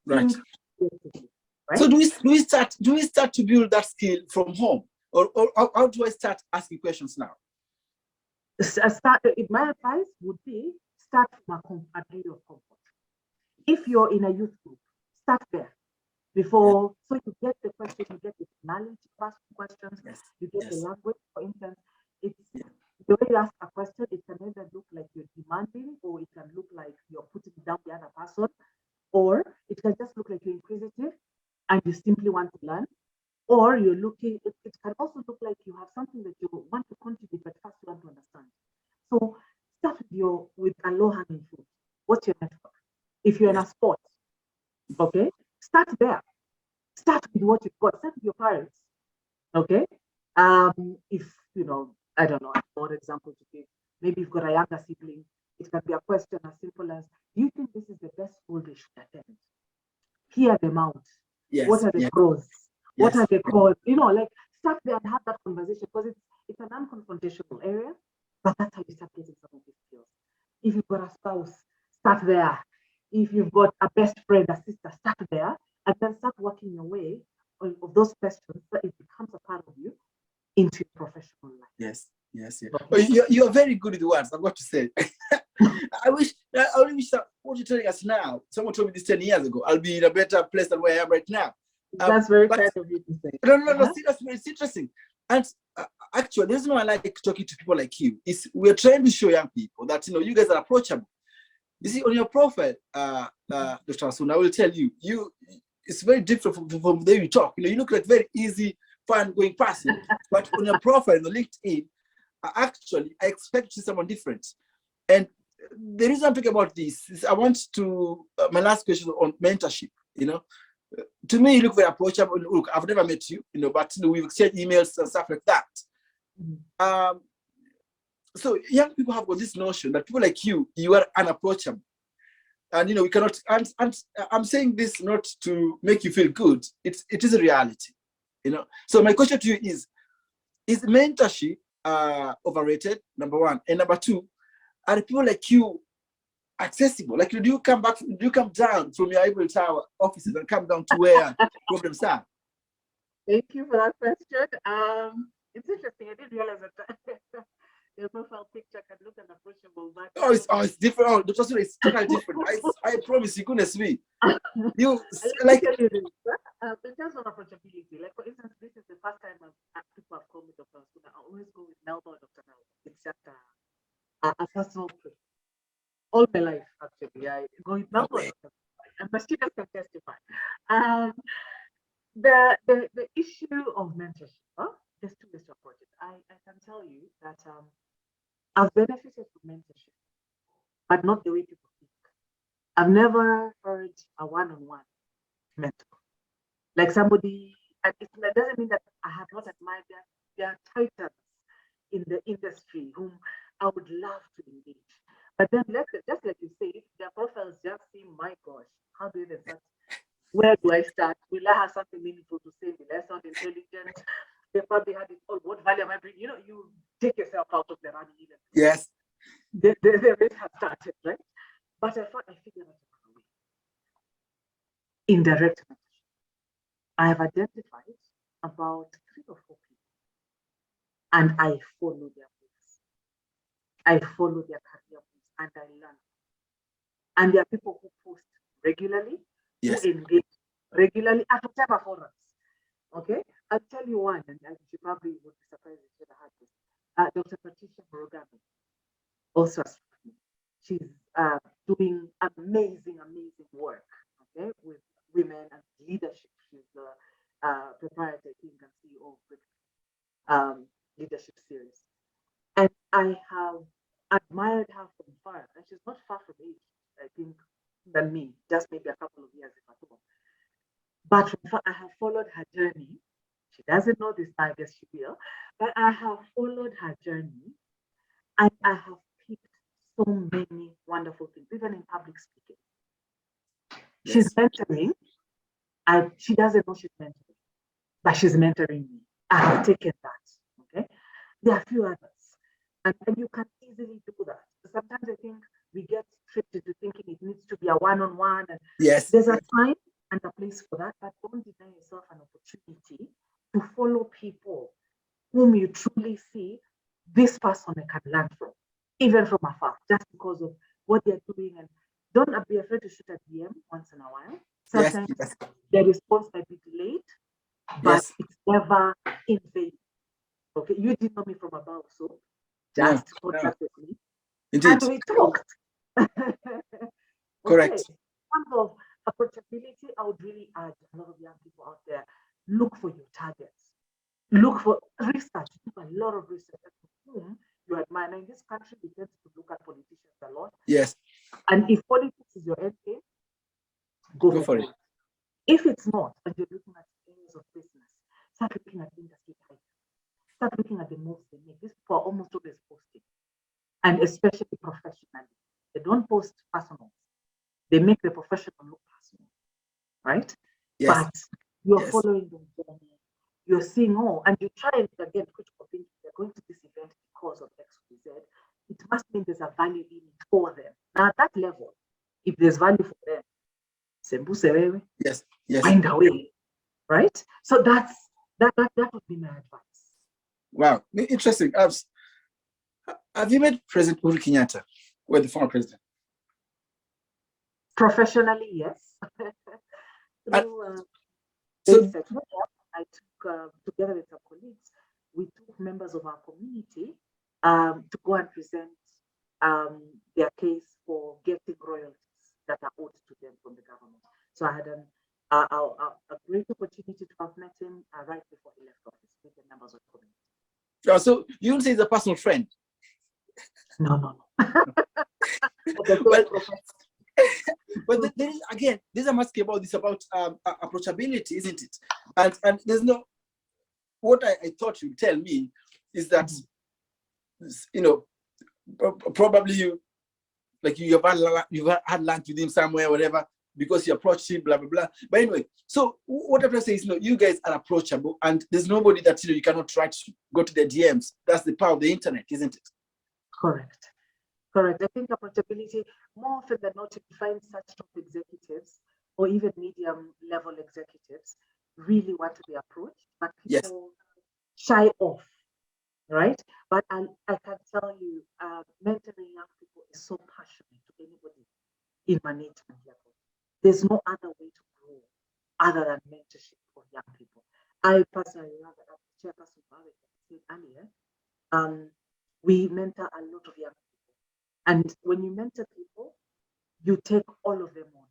Right. Think critically, right? So do we start to build that skill from home? Or how do I start asking questions now? My advice would be start from an area of comfort. If you're in a youth group, start there before, so you get the question, you get the knowledge of asking questions, Yes. you get the Yes. language. For instance, it's Yeah. the way you ask a question, it can either look like you're demanding or it can look like you're putting down the other person, or it can just look like you're inquisitive and you simply want to learn, or you're looking, it can also look like you have something that you want to contribute, but first you want to understand. So start with a low-hanging fruit. What's your network? If you're in a sport, okay, start there. Start with what you've got. Start with your parents, okay? If, I don't know, for example to give, maybe you've got a younger sibling, it can be a question as simple as, do you think this is the best school they should attend? Hear them out. What are the pros? What are the cons? Like start there and have that conversation, because it's an unconfrontational area, but that's how you start getting some of these skills. If you've got a spouse, start there. If you've got a best friend, a sister, start there, and then start working your way of those questions so it becomes a part of you into your professional life. Yes. Okay. Oh, you're very good with words, I've got to say. I wish that what you're telling us now, someone told me this 10 years ago, I'll be in a better place than where I am right now. That's very kind of you to say. No, seriously, it's interesting. And actually, the reason why I like talking to people like you is we're trying to show young people that, you guys are approachable. You see, on your profile, Dr. Wasunna, I will tell you, it's very different from the way you talk. You look like very easy, fun going person. But on your profile, on the LinkedIn, actually, I expect to see someone different. And the reason I'm talking about this is I want to, my last question on mentorship, to me, you look very approachable. Look, I've never met you, but we've exchanged emails and stuff like that. So young people have got this notion that people like you are unapproachable. And, we cannot, and I'm saying this not to make you feel good. It is a reality, So my question to you is mentorship overrated, number one? And number two, are people like you accessible? Like, do you come down from your Ivory Tower offices and come down to where problems are? Thank you for that question. It's interesting. I didn't realize that your profile picture can look unapproachable, but it's different. Oh, Dr. Wasunna, it's totally different. I promise you, goodness me. You like tell you this, in terms of approachability, like for instance, this is the first time people have called me Dr. Wasunna. I always go with Melba or Dr. Melba. It's just a personal preference. All my life, actually, I go with Melba or Dr. Melba, and my students can testify. The issue of mentorship, there's two ways to approach it. I can tell you that I've benefited from mentorship, but not the way people think. I've never heard a one-on-one mentor. Like somebody, and it doesn't mean that I have not admired their titans in the industry whom I would love to engage. But then, just like you say, if their profiles just seem, my gosh, how do they start? Where do I start? Will I have something meaningful to say? Will I sound intelligent? They probably had it all. What value am I bringing? You take yourself out of the running even. Yes. The race has started, right? But I figured out a way. Indirect mentorship. I have identified about 3 or 4 people, and I follow their moves. I follow their career moves, and I learn. And there are people who post regularly, who engage regularly at whatever forums. Okay, I'll tell you one, and you probably would be surprised if you had this. Dr. Patricia Borogami, also a Strathmore. She's doing amazing work, okay, with women and leadership. She's the proprietor, I think, and CEO of Leadership Series. And I have admired her from far, and she's not far from age, I think, than me, just maybe a couple of years if at all. But I have followed her journey. She doesn't know this, I guess she will. But I have followed her journey, and I have picked so many wonderful things, even in public speaking. She's mentoring, and she doesn't know she's mentoring, but she's mentoring me. I have taken that. Okay, there are a few others, and you can easily do that. Sometimes I think we get tricked into thinking it needs to be a one-on-one, and there's a time and a place for that, but don't deny yourself an opportunity to follow people whom you truly see this person I can learn from, even from afar, just because of what they're doing. And don't be afraid to shoot a DM once in a while. Sometimes the response might be delayed, but it's never in vain. Okay, you didn't know me from above, so just contact with me. Indeed. And we talked. Okay. Correct. In terms of approachability, I would really urge a lot of young people out there, look for your targets. Look for research, do a lot of research as to whom you admire. Now, in this country, we tend to look at politicians a lot. Yes. And if politics is your end game, go Go for for it. politics. If it's not, and you're looking at areas of business, start looking at industry types. Start looking at the moves they make. These people are almost always posting, and especially professionally. They don't post personal. They make the professional look personal, right? Yes. But you're Yes. following the journey. You're seeing, oh, and you try and again critical thinking. They're going to this event because of X, Y, Z. It must mean there's a value in it for them. Now, at that level, if there's value for them, Yes. Yes. find a way, right? So that would be my advice. Wow. Interesting. Have you met President Uhuru Kenyatta, or the former president? Professionally, yes. And Through so, research, I took together with some colleagues, we took members of our community to go and present their case for getting royalties that are owed to them from the government. So I had a great opportunity to have met him right before he left office with the members of the community. so you would say he's a personal friend? No. Well, but there is, again, there's a must about this about approachability, isn't it? And there's no, what I thought you'd tell me is that, you know, probably you've had lunch with him somewhere, whatever, because you approached him, blah blah blah. But anyway, so what I'm trying to say is, you guys are approachable, and there's nobody that you cannot try to go to their DMs. That's the power of the internet, isn't it? Correct. I think approachability, more often than not, you find such top executives or even medium level executives really want to be approached, but Yes. people shy off, right? But I can tell you, mentoring young people is so passionate to anybody in management level. There's no other way to grow other than mentorship for young people. I personally love that. I'm chairperson of I said earlier. We mentor a lot of young people. And when you mentor people, you take all of them on.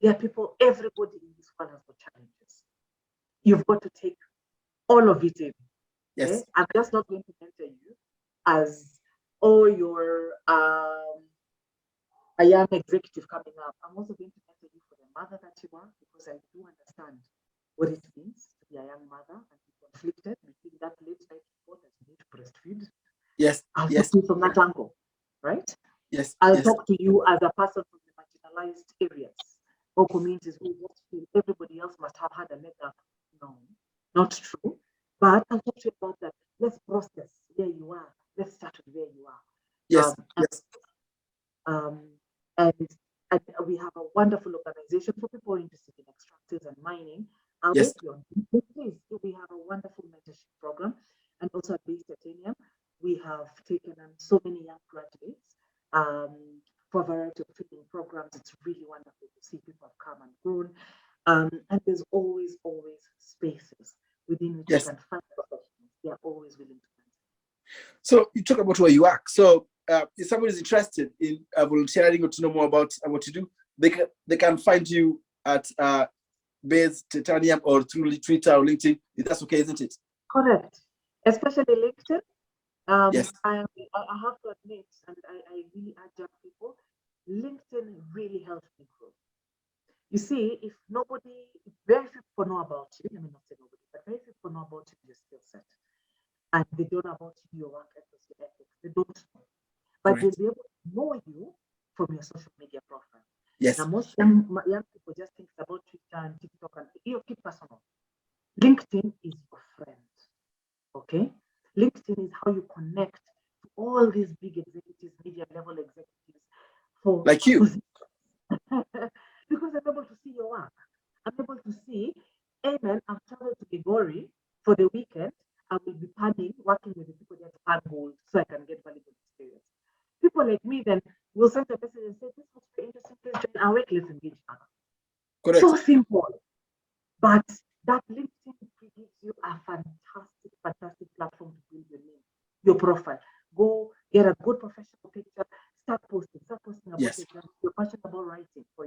There are people, everybody in this world has got challenges. You've got to take all of it in. Yes. Okay? I'm just not going to mentor you as, oh, you're a young executive coming up. I'm also going to mentor you for the mother that you are, because I do understand what it means to be a young mother and be conflicted between that late night report that you need to breastfeed. Yes. I'll Yes. talk to you from that angle, right? Yes. I'll yes. talk to you as a person from the marginalized areas or communities who just feel everybody else must have had a leg up. No, not true. But I'll talk to you about that. Let's process where you are. Let's start with where you are. Yes. Yes. And we have a wonderful organization for people interested in extractives and mining. I'll Yes. make you on. Please, we have a wonderful mentorship program, and also at Base Titanium, we have taken on so many young graduates for a variety of training programs. It's really wonderful to see people have come and grown, and there's always spaces within which Yes. you can find professionals. They are always willing to mentor. So you talk about where you work. So if somebody is interested in volunteering or to know more about what you do, they can find you at Base Titanium or through Twitter or LinkedIn. That's okay, isn't it? Correct. Especially LinkedIn. Yes. I have to admit, and I really urge young people, LinkedIn really helped me grow. You see, if very few people know about you, let me not say nobody, but very few people know about you, your skill set, and they don't know about you, your work ethics, your ethics. They don't know. But Right. they'll be able to know you from your social media profile. Yes. Now, most young people just think about Twitter and TikTok, and you keep personal. LinkedIn is your friend. Okay? LinkedIn is how you connect to all these big executives, media level executives, for Like you. because I'm able to see your work. I'm able to see, amen, I've traveled to Gigori for the weekend. I will be panning, working with the people there to pan gold so I can get valuable experience. People like me then will send a message and say, this was very interesting, please join our work, let's engage now. Correct. So simple. But that LinkedIn gives you a fantastic platform to build your name, your profile. Go get a good professional picture, start posting about Yes. it. You're passionate about writing, for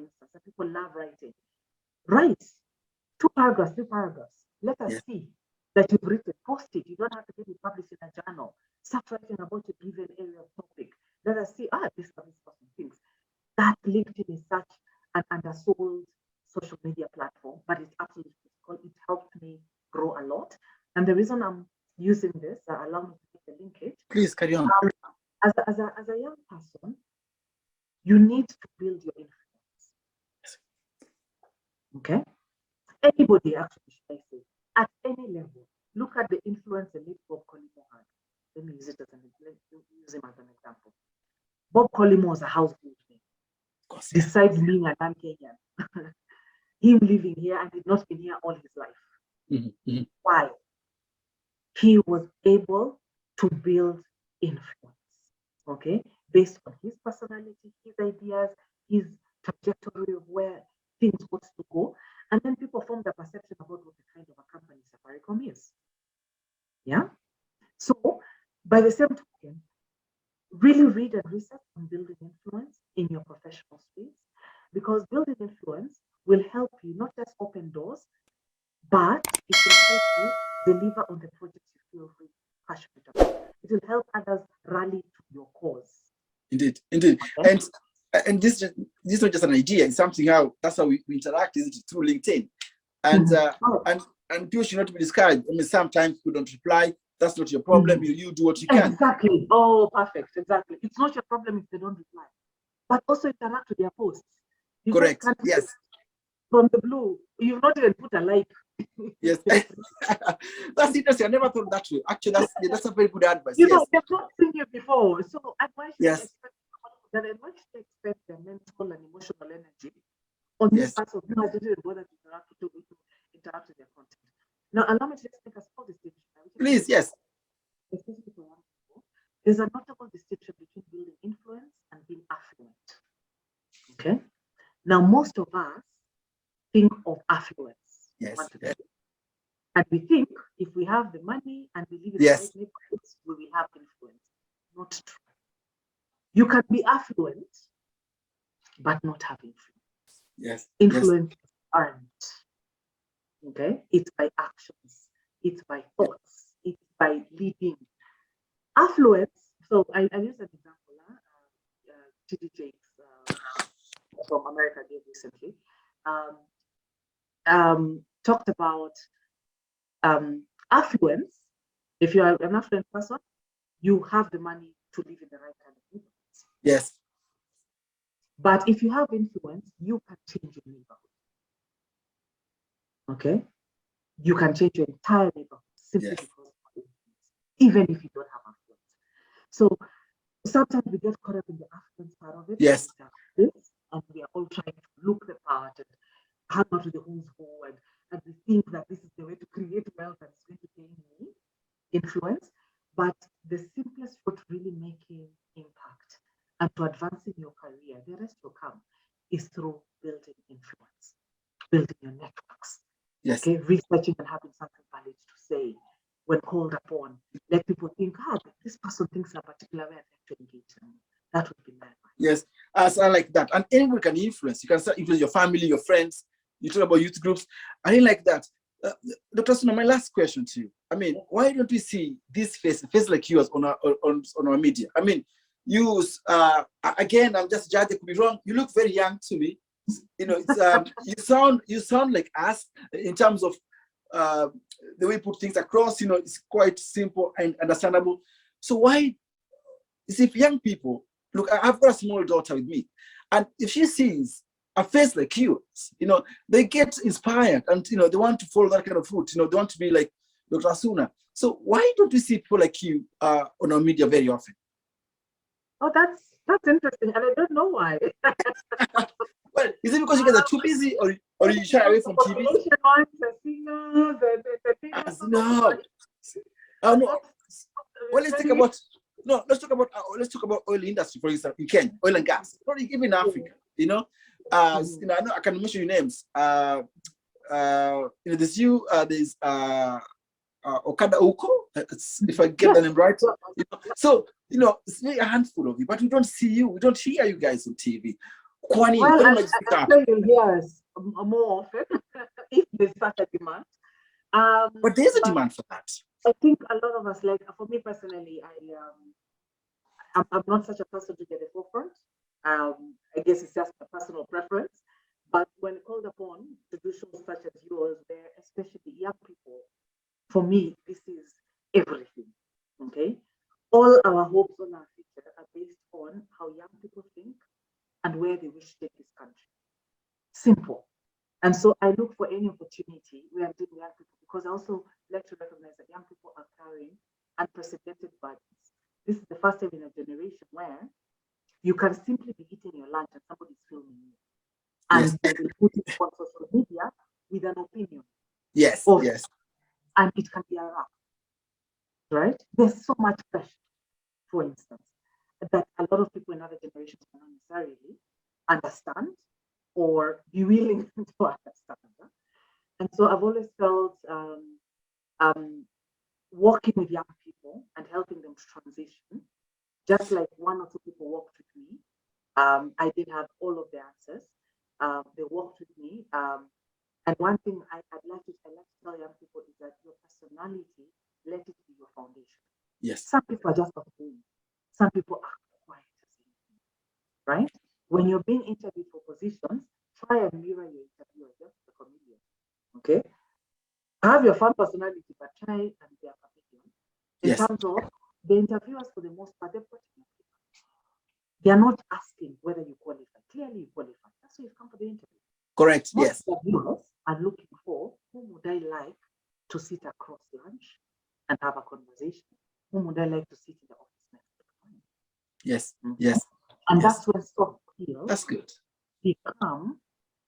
paragraphs, 3 paragraphs. Let us see that you've written. Post it. You don't have to get it published in a journal. Start writing about a given area of topic. Let us see, this is what this person thinks. That LinkedIn is such an undersold social media platform, but it's absolutely critical. It helped me grow a lot. And the reason I'm using this, allow me to make the linkage. Please carry on. As a young person, you need to build your influence. Okay? Anybody actually, should I say, at any level, look at the influence the late Bob Collymore had. Let me use him as an example. Bob Collymore was a household name. Besides being a non-Kenyan, him living here and he'd not been here all his life. Why? He was able to build influence, okay, based on his personality, his ideas, his trajectory of where things ought to go, and then people form the perception about what the kind of a company Safaricom is. Yeah. So, by the same token, really read and research on building influence in your professional space, because building influence will help you not just open doors, but it will help you deliver on the projects you feel really passionate about. It will help others rally to your cause. Indeed. Okay. And this is not just an idea. It's something that's how we interact, is it, through LinkedIn. And and people should not be discouraged. I mean, sometimes people don't reply. That's not your problem. You do what you can. Exactly. Oh, perfect. Exactly. It's not your problem if they don't reply. But also interact with their posts. You correct. Yes. From the blue, you've not even put a like. Yes. That's interesting. I never thought that way. Actually, that's a very good advice. You know, they've not seen you before. So advice expect their mental and emotional energy on this part of business in order to interact with their content. Now, allow me to just make a small distinction. Please, yes. Especially for young people, there's a notable distinction between building influence and being affluent. Okay. Now, most of us think of affluence. Yes. And we think if we have the money and we live in the right neighborhoods, we will have influence. Not true. You can be affluent, but not have influence. Yes. Influence is earned. Okay? It's by actions, it's by thoughts, it's by leading. Affluence, so I use an example, T.D. Jakes from America did recently, talked about affluence. If you are an affluent person, you have the money to live in the right kind of neighborhoods. Yes. But if you have influence, you can change your neighborhood. Okay? You can change your entire neighborhood simply because of influence, even if you don't have affluence. So sometimes we get caught up in the affluence part of it. Yes. And we are all trying to look the part and hang on to the who's who, and we think that this is the way to create wealth and it's going to pay me influence. But the simplest route to really making impact and to advancing your career, the rest will come, is through building influence, building your networks. Yes. Okay, researching and having something valid to say when called upon. Let people think, this person thinks a particular way, I'd like to engage them. That would be my advice. Yes, as I like that. And anyone can influence. You can start influence your family, your friends. You talk about youth groups. I didn't like that. Dr. Wasunna, my last question to you. I mean, why don't we see this face like yours on our media? I mean, again, I'm just judging, I could be wrong. You look very young to me. You know, it's you sound like us in terms of the way you put things across. You know, it's quite simple and understandable. So why, if young people, look, I've got a small daughter with me, and if she sees a face like yours, you know, they get inspired, and you know, they want to follow that kind of route. You know, they want to be like Dr. Wasunna. So why don't we see people like you on our media very often? Oh, that's interesting, and I don't know why. Well, is it because you guys are too busy, or you shy away from TV? No. Oh no. Well, let's talk about oil industry, for example, in Kenya, oil and gas, probably even in Africa. You know, you know, I can mention your names. You know, there's you, there's Okada Uko, if I get the name right. You know, so you know, it's really a handful of you, but we don't see you, we don't hear you guys on TV. Well, I tell you, yes, more often. if there's such a demand. But there's a But demand for that. I think a lot of us, like for me personally, I'm not such a person to get the forefront. I guess it's just a personal preference. But when called upon to do shows such as yours, where especially young people, for me, this is everything. Okay. All our hopes on our future are based on how young people think and where they wish to take this country. Simple. And so I look for any opportunity where I'm doing young people because I also like to recognize that young people are carrying unprecedented burdens. This is the first time in a generation where you can simply be eating your lunch and somebody's filming you. And Yes. they will put it on social media with an opinion. Yes. Of, Yes. and it can be a wrap, right? There's so much pressure, for instance, that a lot of people in other generations will not necessarily understand or be willing to understand. And so I've always felt working with young people and helping them to transition, just like one or two people worked with me. I didn't have all of the answers. They worked with me. And one thing I'd like to tell young people is that your personality, let it be your foundation. Yes. Some people are just outgoing. Some people are quiet, right? When you're being interviewed for positions, try and mirror your interviewer, just a comedian. Okay? Have your fun personality, but try and be a comedian. In terms of the interviewers, for the most part, they are not asking whether you qualify. Clearly, you qualify. That's why you've come for the interview. Correct. Most interviewers are looking for who would I like to sit across lunch and have a conversation. Whom would I like to sit in the office next to? Yes. Yes. And that's when soft skills become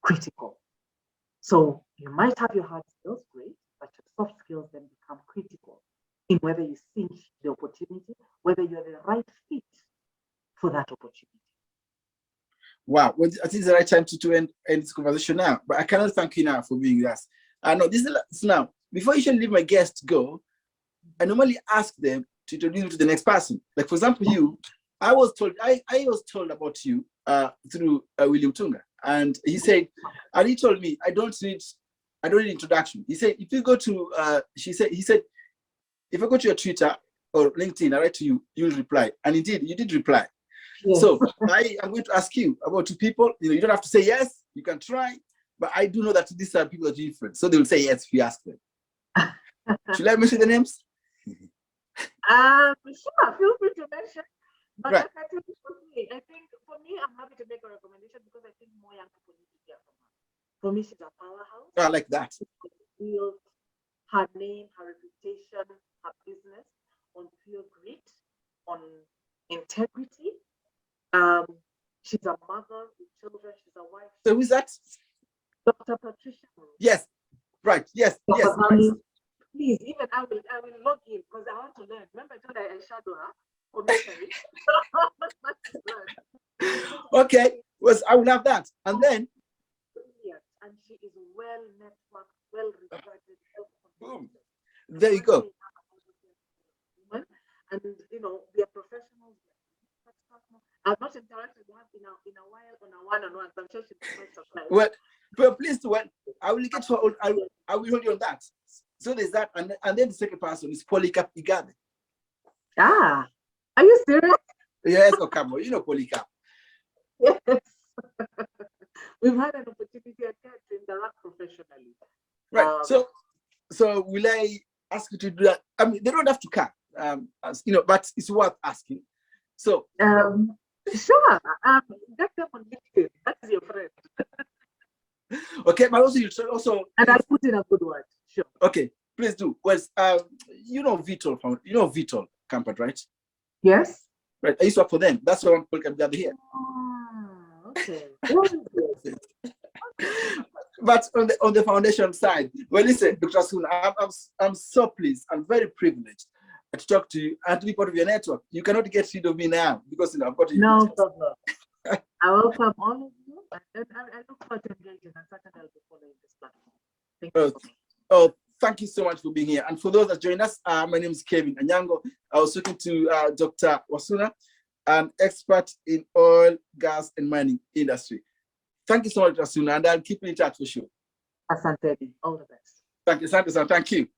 critical. So you might have your hard skills, great, but your soft skills then become critical in whether you cinch the opportunity, whether you're the right fit for that opportunity. Wow, well, I think it's the right time to end this conversation now. But I cannot thank you now for being with us. I know this is now. Before you should leave my guests go, I normally ask them to introduce you to the next person. Like for example, you, I was told about you through William Tunga, and he said, and he told me I don't need introduction. He said if you go to he said if I go to your Twitter or LinkedIn, I write to you, you'll reply, and indeed you did reply. Yes. So I am going to ask you about two people. You don't have to say yes. You can try, but I do know that these are people that are different, so they will say yes if you ask them. Should I mention the names? Sure. Feel free to mention. But right. I think for me, I'm happy to make a recommendation because I think more young people need to hear from her. For me, she's a powerhouse. I like that. She built her name, her reputation, her business on pure grit, on integrity. She's a mother with children. She's a wife. So who's that? Dr. Patricia. Yes. Right. Yes. Yes. Right. Please, even I will log in because I want to learn. Remember, I told her I shadow her. Okay, well, I will have that, and then. And she is well networked, well regarded. Boom. There you go. And we are professionals. I've not interacted with her in a while on a one-on-one. So I'm sure she's quite surprised. Well, but please, I will get to. I will hold you on that. So there's that, and then the second person is Polycarp Igade. Ah. Are you serious? Yes, Okamo, Polycarp. Yes. We've had an opportunity to interact professionally. Right. So will I ask you to do that? I mean, they don't have to come, but it's worth asking. So sure. Get them on LinkedIn. That's your friend. Okay, but also and I'll put in a good word. Sure. Okay, please do. Well, Vitol found Vitol Campert, right? Yes. Right. I used to work for them. That's why I'm gathered here. Okay. But on the foundation side, well, listen, Dr. Wasunna, I'm so pleased. I'm very privileged to talk to you and to be part of your network. You cannot get rid of me now because I've got you. No problem. I welcome all of you, and I look forward to engaging, and certainly I'll be following this platform. Thank you. Thank you so much for being here. And for those that join us, my name is Kevin Anyango. I was talking to Dr. Wasunna, an expert in oil, gas, and mining industry. Thank you so much, Wasunna, and I'll keep in touch for sure. Asante. All the best. Thank you, Sanderson. Thank you.